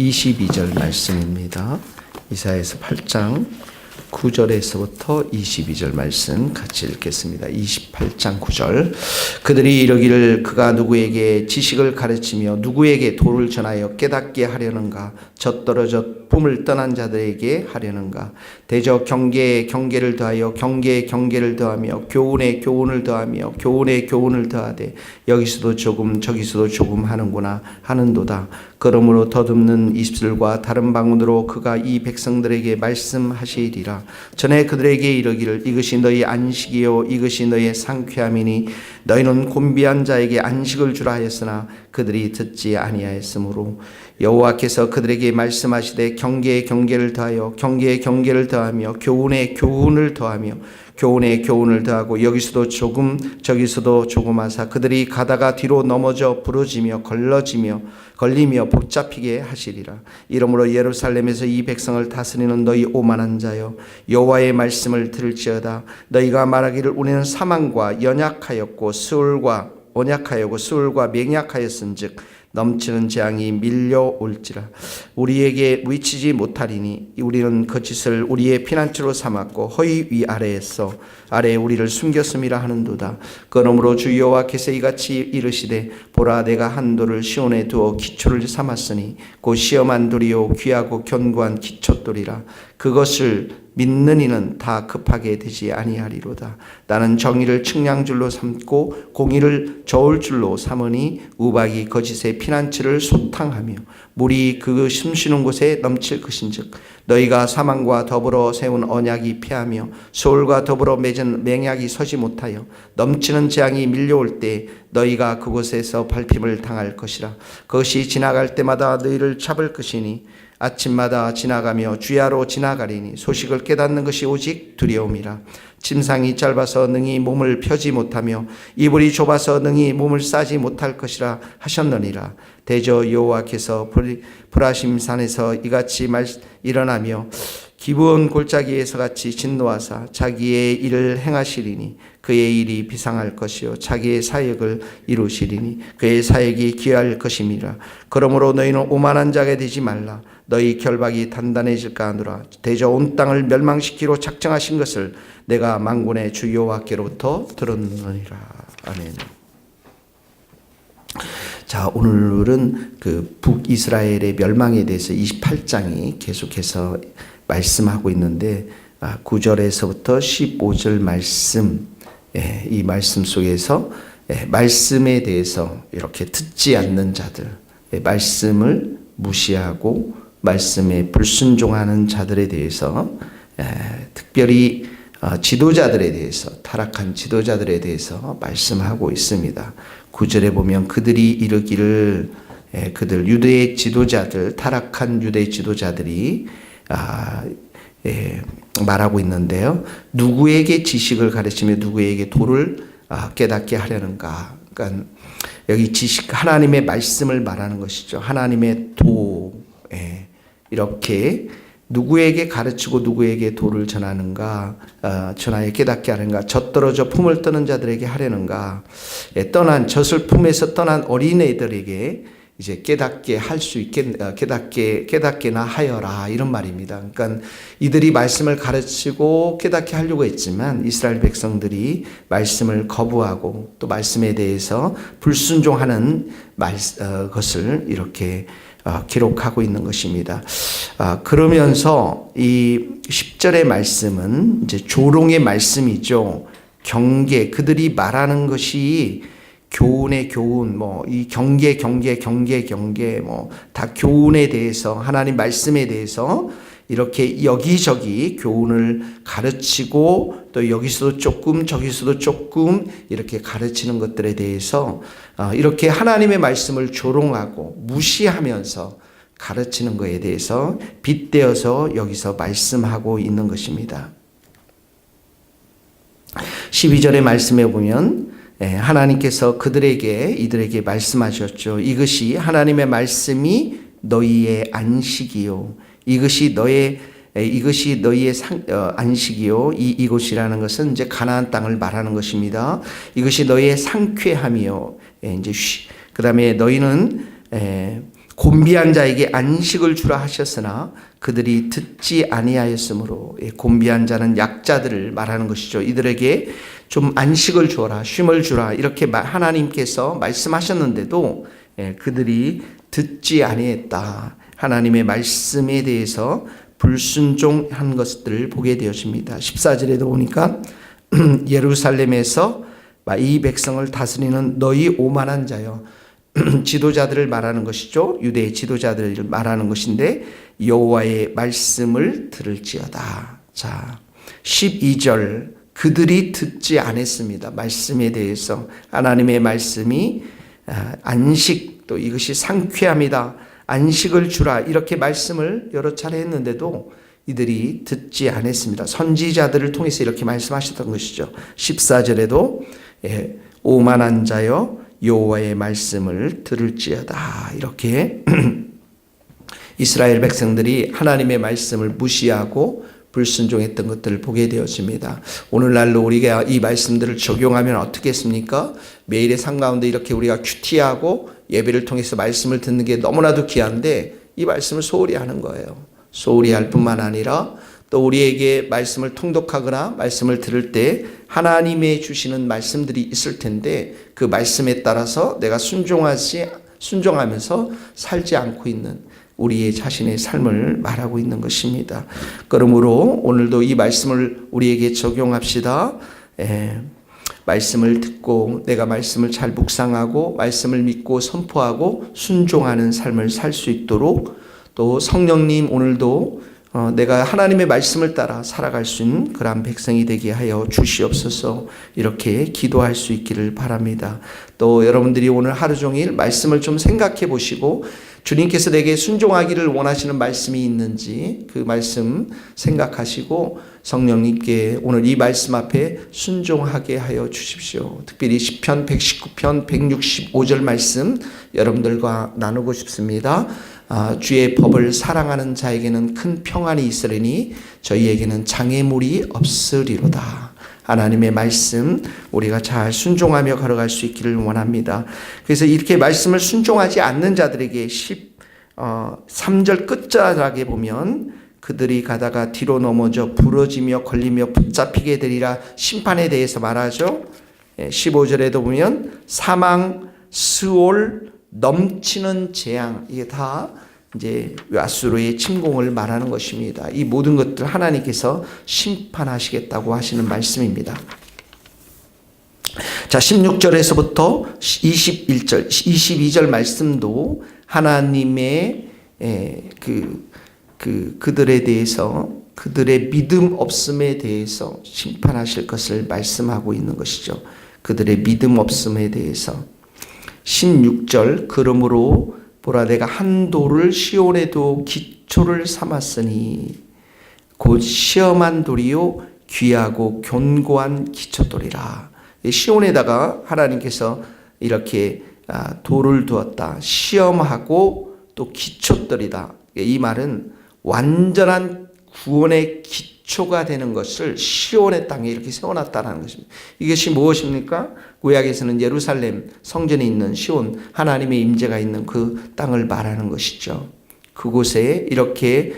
22절 말씀입니다. 이사야서 8장 9절에서부터 22절 말씀 같이 읽겠습니다. 28장 9절. 그들이 이르기를 그가 누구에게 지식을 가르치며 누구에게 도를 전하여 깨닫게 하려는가? 젖떨어져 품을 떠난 자들에게 하려는가? 대저 경계에 경계를 더하여 경계에 경계를 더하며 교훈에 교훈을 더하며 교훈에 교훈을 더하되 여기서도 조금 저기서도 조금 하는구나 하는도다. 그러므로 더듬는 입술과 다른 방언으로 그가 이 백성들에게 말씀하시리라. 전에 그들에게 이르기를 이것이 너희 안식이요 이것이 너희의 상쾌함이니 너희는 곤비한 자에게 안식을 주라 하였으나 그들이 듣지 아니하였으므로 여호와께서 그들에게 말씀하시되 경계에 경계를 더하여 경계에 경계를 더하며 교훈에 교훈을 더하며 교훈에 교훈을 더하고 여기서도 조금 저기서도 조금 하사 그들이 가다가 뒤로 넘어져 부러지며 걸리며 복잡히게 하시리라. 이러므로 예루살렘에서 이 백성을 다스리는 너희 오만한 자여 여호와의 말씀을 들을지어다. 너희가 말하기를 우리는 사망과 연약하였고 수울과 언약하였고 수울과 맹약하였은즉 넘치는 재앙이 밀려올지라. 우리에게 위치지 못하리니 우리는 그 짓을 우리의 피난처로 삼았고 허위 위아래에서 아래에 우리를 숨겼음이라 하는도다. 그러므로 주 여호와께서 이같이 이르시되 보라 내가 한 돌을 시온에 두어 기초를 삼았으니 곧 시험한 돌이요 귀하고 견고한 기초돌이라. 그것을 믿는 이는 다 급하게 되지 아니하리로다. 나는 정의를 측량줄로 삼고 공의를 저울줄로 삼으니 우박이 거짓의 피난처를 소탕하며 물이 그 숨쉬는 곳에 넘칠 것인즉 너희가 사망과 더불어 세운 언약이 패하며 소울과 더불어 맺은 맹약이 서지 못하여 넘치는 재앙이 밀려올 때 너희가 그곳에서 밟힘을 당할 것이라. 그것이 지나갈 때마다 너희를 잡을 것이니 아침마다 지나가며 주야로 지나가리니 소식을 깨닫는 것이 오직 두려움이라. 침상이 짧아서 능히 몸을 펴지 못하며 이불이 좁아서 능히 몸을 싸지 못할 것이라 하셨느니라. 대저 여호와께서 브라심산에서 이같이 일어나며 기브온 골짜기에서 같이 진노하사 자기의 일을 행하시리니 그의 일이 비상할 것이요 자기의 사역을 이루시리니 그의 사역이 귀할 것임이라. 그러므로 너희는 오만한 자가 되지 말라. 너희 결박이 단단해질까 하노라. 대저 온 땅을 멸망시키로 작정하신 것을 내가 만군의 주 여호와께로부터 들었느니라. 아멘. 자, 오늘은 그 북이스라엘의 멸망에 대해서 28장이 계속해서 말씀하고 있는데 9절에서부터 15절 말씀, 이 말씀 속에서 말씀에 대해서 이렇게 듣지 않는 자들, 말씀을 무시하고 말씀에 불순종하는 자들에 대해서 특별히 지도자들에 대해서 타락한 지도자들에 대해서 말씀하고 있습니다. 9절에 보면 그들이 이르기를 그들 유대의 지도자들 타락한 유대 지도자들이 말하고 있는데요. 누구에게 지식을 가르치며 누구에게 도를 깨닫게 하려는가. 그러니까 여기 지식 하나님의 말씀을 말하는 것이죠. 하나님의 도 이렇게 누구에게 가르치고 누구에게 도를 전하는가, 전하여 깨닫게 하는가, 젖떨어져 품을 떠는 자들에게 하려는가, 젖을 품에서 떠난 어린애들에게 이제 깨닫게 할 수 있게, 깨닫게나 하여라, 이런 말입니다. 그러니까 이들이 말씀을 가르치고 깨닫게 하려고 했지만 이스라엘 백성들이 말씀을 거부하고 또 말씀에 대해서 불순종하는 것을 이렇게 기록하고 있는 것입니다. 그러면서 이 10절의 말씀은 이제 조롱의 말씀이죠. 경계, 그들이 말하는 것이 교훈의 교훈, 이 경계, 다 교훈에 대해서, 하나님 말씀에 대해서 이렇게 여기저기 교훈을 가르치고 또 여기서도 조금 저기서도 조금 이렇게 가르치는 것들에 대해서 이렇게 하나님의 말씀을 조롱하고 무시하면서 가르치는 것에 대해서 빗대어서 여기서 말씀하고 있는 것입니다. 12절의 말씀에 보면 하나님께서 이들에게 말씀하셨죠. 이것이 하나님의 말씀이 너희의 안식이요. 이것이 너희의 안식이요. 이곳이라는 것은 이제 가나안 땅을 말하는 것입니다. 이것이 너희의 상쾌함이요. 이제 그 다음에 너희는 곤비한 자에게 안식을 주라 하셨으나 그들이 듣지 아니하였으므로, 곤비한 자는 약자들을 말하는 것이죠. 이들에게 좀 안식을 주어라, 쉼을 주라, 이렇게 하나님께서 말씀하셨는데도 그들이 듣지 아니했다. 하나님의 말씀에 대해서 불순종한 것들을 보게 되어집니다. 14절에도 보니까 예루살렘에서 이 백성을 다스리는 너희 오만한 자여, 지도자들을 말하는 것이죠. 유대의 지도자들을 말하는 것인데 여호와의 말씀을 들을지어다. 자, 12절 그들이 듣지 않았습니다. 말씀에 대해서 하나님의 말씀이 안식, 또 이것이 상쾌함이다, 안식을 주라, 이렇게 말씀을 여러 차례 했는데도 이들이 듣지 않았습니다. 선지자들을 통해서 이렇게 말씀하셨던 것이죠. 14절에도 오만한 자여 여호와의 말씀을 들을지어다, 이렇게 이스라엘 백성들이 하나님의 말씀을 무시하고 불순종했던 것들을 보게 되었습니다. 오늘날로 우리가 이 말씀들을 적용하면 어떻겠습니까? 매일의 삶 가운데 이렇게 우리가 큐티하고 예배를 통해서 말씀을 듣는 게 너무나도 귀한데 이 말씀을 소홀히 하는 거예요. 소홀히 할 뿐만 아니라 또 우리에게 말씀을 통독하거나 말씀을 들을 때 하나님의 주시는 말씀들이 있을 텐데 그 말씀에 따라서 내가 순종하면서 살지 않고 있는 우리의 자신의 삶을 말하고 있는 것입니다. 그러므로 오늘도 이 말씀을 우리에게 적용합시다. 말씀을 듣고 내가 말씀을 잘 묵상하고 말씀을 믿고 선포하고 순종하는 삶을 살 수 있도록, 또 성령님 오늘도 내가 하나님의 말씀을 따라 살아갈 수 있는 그러한 백성이 되게 하여 주시옵소서, 이렇게 기도할 수 있기를 바랍니다. 또 여러분들이 오늘 하루 종일 말씀을 좀 생각해 보시고 주님께서 내게 순종하기를 원하시는 말씀이 있는지 그 말씀 생각하시고 성령님께 오늘 이 말씀 앞에 순종하게 하여 주십시오. 특별히 시편 119편 165절 말씀 여러분들과 나누고 싶습니다. 주의 법을 사랑하는 자에게는 큰 평안이 있으리니 저희에게는 장애물이 없으리로다. 하나님의 말씀 우리가 잘 순종하며 걸어갈 수 있기를 원합니다. 그래서 이렇게 말씀을 순종하지 않는 자들에게 13절 끝자락에 보면 그들이 가다가 뒤로 넘어져 부러지며 걸리며 붙잡히게 되리라 심판에 대해서 말하죠. 15절에도 보면 사망, 스올, 넘치는 재앙, 이게 다 이제 아수르의 침공을 말하는 것입니다. 이 모든 것들 하나님께서 심판하시겠다고 하시는 말씀입니다. 자, 16절에서부터 21절, 22절 말씀도 하나님의 그들에 대해서, 그들의 믿음 없음에 대해서 심판하실 것을 말씀하고 있는 것이죠. 그들의 믿음 없음에 대해서. 16절 그러므로 보라 내가 한 돌을 시온에도 기초를 삼았으니 곧 시험한 돌이요 귀하고 견고한 기초돌이라. 시온에다가 하나님께서 이렇게 돌을 두었다. 시험하고 또 기초돌이다. 이 말은 완전한 구원의 기초가 되는 것을 시온의 땅에 이렇게 세워놨다는 것입니다. 이것이 무엇입니까? 구약에서는 예루살렘 성전에 있는 시온, 하나님의 임재가 있는 그 땅을 말하는 것이죠. 그곳에 이렇게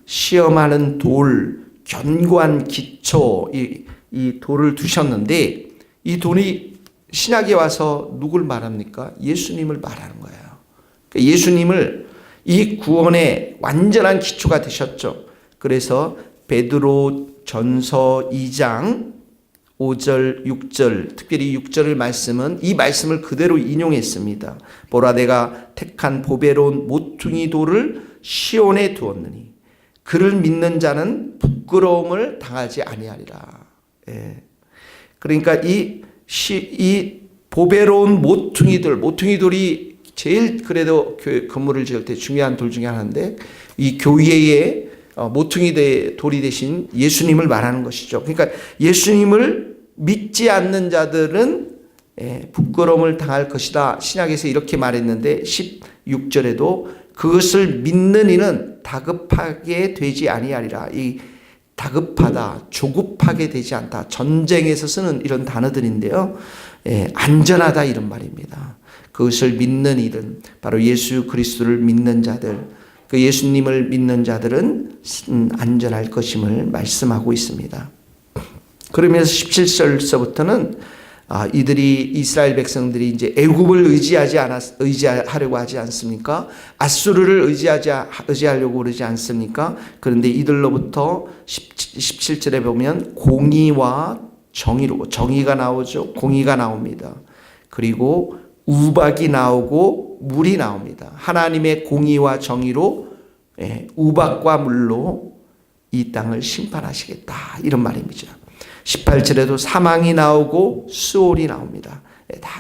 시험하는 돌, 견고한 기초, 이 돌을 두셨는데 이 돌이 신약에 와서 누굴 말합니까? 예수님을 말하는 거예요. 예수님을 이 구원의 완전한 기초가 되셨죠. 그래서 베드로 전서 2장 5절 6절, 특별히 6절의 말씀은 이 말씀을 그대로 인용했습니다. 보라 내가 택한 보배로운 모퉁이 돌을 시온에 두었느니 그를 믿는 자는 부끄러움을 당하지 아니하리라. 그러니까 이 보배로운 모퉁이돌이 제일 그래도 건물을 지을 때 중요한 돌 중에 하나인데 이 교회의 모퉁이 돌이 되신 예수님을 말하는 것이죠. 그러니까 예수님을 믿지 않는 자들은 부끄러움을 당할 것이다. 신약에서 이렇게 말했는데 16절에도 그것을 믿는 이는 다급하게 되지 아니하리라. 이 다급하다, 조급하게 되지 않다. 전쟁에서 쓰는 이런 단어들인데요. 안전하다 이런 말입니다. 그것을 믿는 이들, 바로 예수 그리스도를 믿는 자들, 그 예수님을 믿는 자들은 안전할 것임을 말씀하고 있습니다. 그러면서 17절서부터는 이들이 이스라엘 백성들이 이제 애굽을 의지하려고 하지 않습니까? 아수르를 의지하려고 그러지 않습니까? 그런데 이들로부터 17절에 보면 공의와 정의가 나오죠. 공의가 나옵니다. 그리고 우박이 나오고 물이 나옵니다. 하나님의 공의와 정의로 우박과 물로 이 땅을 심판하시겠다, 이런 말입니다. 18절에도 사망이 나오고 수월이 나옵니다.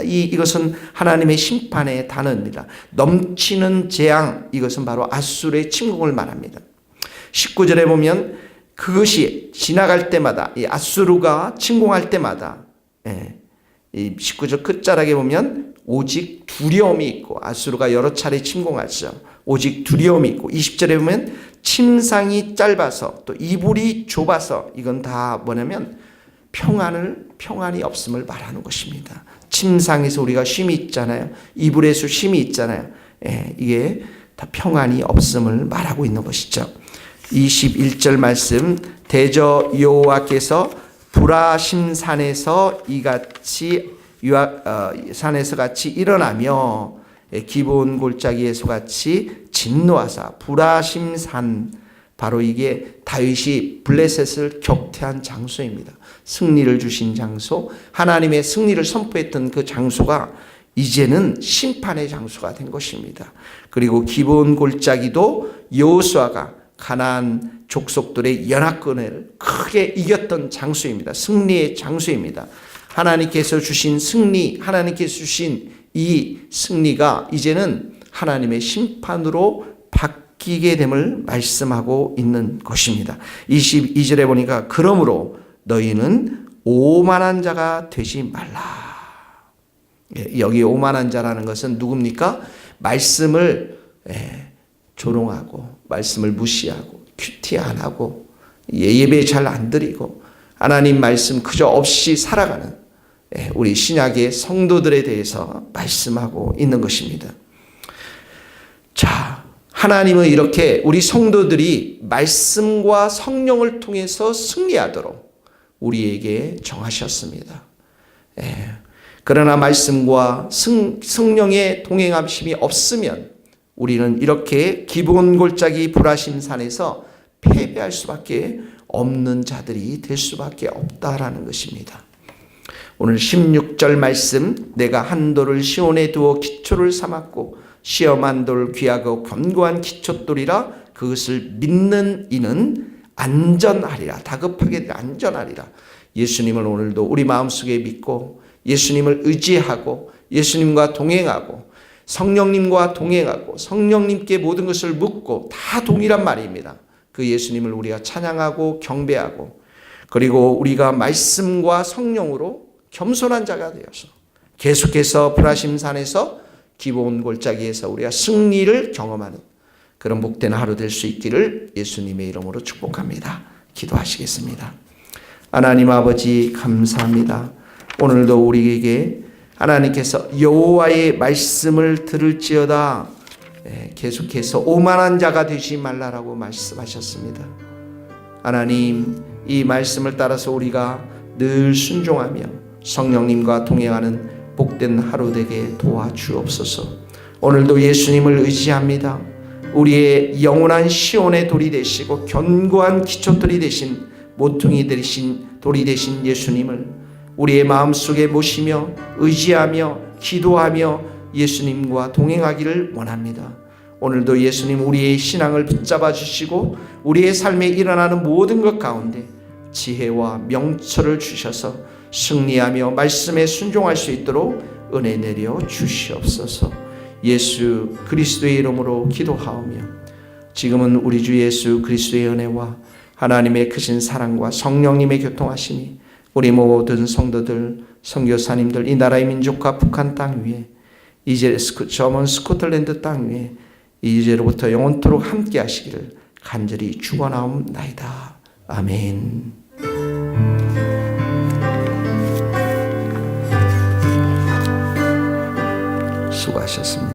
이것은 하나님의 심판의 단어입니다. 넘치는 재앙, 이것은 바로 아수르의 침공을 말합니다. 19절에 보면 그것이 지나갈 때마다, 이 아수르가 침공할 때마다, 이 19절 끝자락에 보면 오직 두려움이 있고, 아수르가 여러 차례 침공하죠. 오직 두려움이 있고, 20절에 보면 침상이 짧아서 또 이불이 좁아서, 이건 다 뭐냐면 평안이 없음을 말하는 것입니다. 침상에서 우리가 쉼이 있잖아요. 이불에서 쉼이 있잖아요. 이게 다 평안이 없음을 말하고 있는 것이죠. 21절 말씀, 대저 여호와께서 브라심산에서 이같이 산에서 같이 일어나며 기브온 골짜기에서 같이 진노하사, 브라심산, 바로 이게 다윗이 블레셋을 격퇴한 장소입니다. 승리를 주신 장소, 하나님의 승리를 선포했던 그 장소가 이제는 심판의 장소가 된 것입니다. 그리고 기브온 골짜기도 여호수아가 가나안 족속들의 연합군을 크게 이겼던 장소입니다. 승리의 장소입니다. 하나님께서 주신 승리, 하나님께서 주신 이 승리가 이제는 하나님의 심판으로 바뀌게 됨을 말씀하고 있는 것입니다. 22절에 보니까 그러므로 너희는 오만한 자가 되지 말라. 여기 오만한 자라는 것은 누굽니까? 말씀을 조롱하고, 말씀을 무시하고, 큐티 안 하고, 예배 잘 안 드리고, 하나님 말씀 그저 없이 살아가는 우리 신약의 성도들에 대해서 말씀하고 있는 것입니다. 자, 하나님은 이렇게 우리 성도들이 말씀과 성령을 통해서 승리하도록 우리에게 정하셨습니다. 그러나 말씀과 성령의 동행하심이 없으면 우리는 이렇게 기브온 골짜기 브라심산에서 패배할 수밖에 없는 자들이 될 수밖에 없다라는 것입니다. 오늘 16절 말씀, 내가 한 돌을 시온에 두어 기초를 삼았고 시험한 돌 귀하고 견고한 기초돌이라 그것을 믿는 이는 안전하리라. 다급하게 안전하리라. 예수님을 오늘도 우리 마음속에 믿고 예수님을 의지하고 예수님과 동행하고 성령님과 동행하고 성령님께 모든 것을 묻고, 다 동일한 말입니다. 그 예수님을 우리가 찬양하고 경배하고, 그리고 우리가 말씀과 성령으로 겸손한 자가 되어서 계속해서 브라심산에서 기브온 골짜기에서 우리가 승리를 경험하는 그런 복된 하루 될 수 있기를 예수님의 이름으로 축복합니다. 기도하시겠습니다. 하나님 아버지 감사합니다. 오늘도 우리에게 하나님께서 여호와의 말씀을 들을지어다 계속해서 오만한 자가 되지 말라라고 말씀하셨습니다. 하나님, 이 말씀을 따라서 우리가 늘 순종하며 성령님과 동행하는 복된 하루 되게 도와주옵소서. 오늘도 예수님을 의지합니다. 우리의 영원한 시온의 돌이 되시고 견고한 기초돌이 되신, 모퉁이 되신 돌이 되신 예수님을 우리의 마음속에 모시며 의지하며 기도하며 예수님과 동행하기를 원합니다. 오늘도 예수님 우리의 신앙을 붙잡아 주시고 우리의 삶에 일어나는 모든 것 가운데 지혜와 명철을 주셔서 승리하며 말씀에 순종할 수 있도록 은혜 내려 주시옵소서. 예수 그리스도의 이름으로 기도하오며 지금은 우리 주 예수 그리스도의 은혜와 하나님의 크신 사랑과 성령님의 교통하심이 우리 모든 성도들, 선교사님들, 이 나라의 민족과 북한 땅 위에, 이제 저먼 스코틀랜드 땅 위에 이제로부터 영원토록 함께 하시기를 간절히 축원하옵나이다. 아멘. 수고하셨습니다.